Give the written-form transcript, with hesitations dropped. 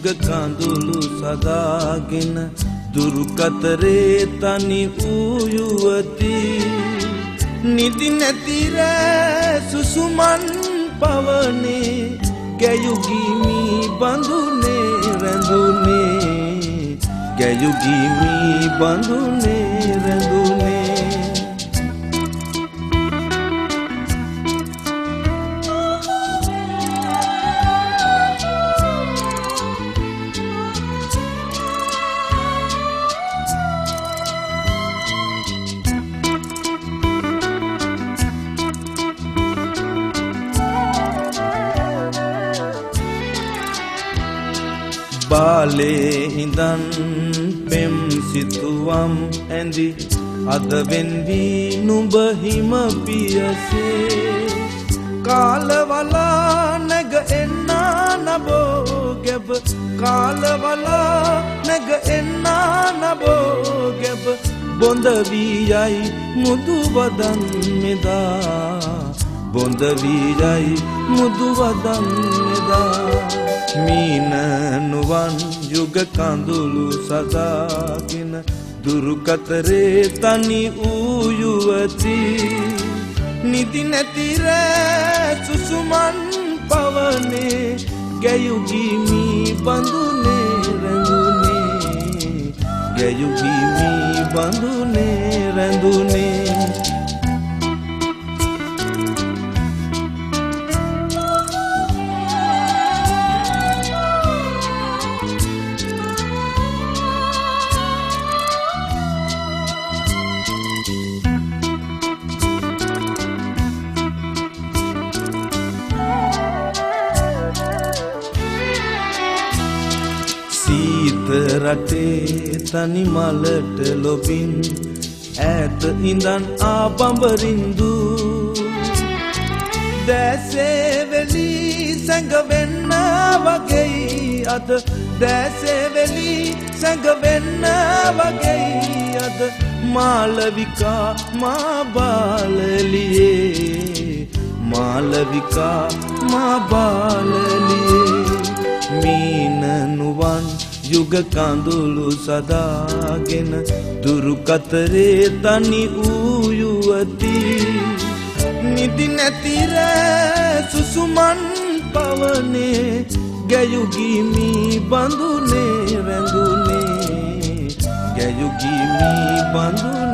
යුග කඳුළු සදාගෙන දුරු කතරේ තනි වූ යුවති නිදි නැති රෑ සුසුමන් පවනේ ගැයුගිමි බඳුනේ රැඳුනේ ගැයුගිමි බඳුනේ රැඳුනේ බාලේ ඉඳන් පෙම් සිතුවම් ඇඳි අද වෙන්වි නුඹ හිම පියසේ කාලවලා නැග එන්නා නබෝ ගැබ කාලවලා නැග එන්නා නබෝ ගැබ බොඳ වී යයි මුදු වදන් මෙදා බොඳ වී යයි මුදු වදන් මෙදා මීන නුවන් යුග කඳුළු සදාගෙන දුරු කතරේ තනි වූ යුවති නිදි නැති රෑ සුසුමන් පවනේ ගැයුගිමි බඳුනේ රැඳුනේ ගැයුගිමි බඳුනේ රැඳුනේ රටේ තනි මලට ලොබින් ඈත ඉඳන් ආබඹරින්දු දැසේ වෙලි සැඟවෙන්න වගේ අද දැසේ වෙලි සැඟවෙන්න වගේ අද මාලවිකා මා බාලලියේ මාලවිකා මා බාලලියේ මීන නුවන් යුග කඳුළු සදාගෙන දුරු කතරේ තනි වූ යුවති නිදි නැති රෑ සුසුමන් පවනේ ගැයුගිමි බඳුනේ රැඳුනේ ගැයුගිමි බඳුනේ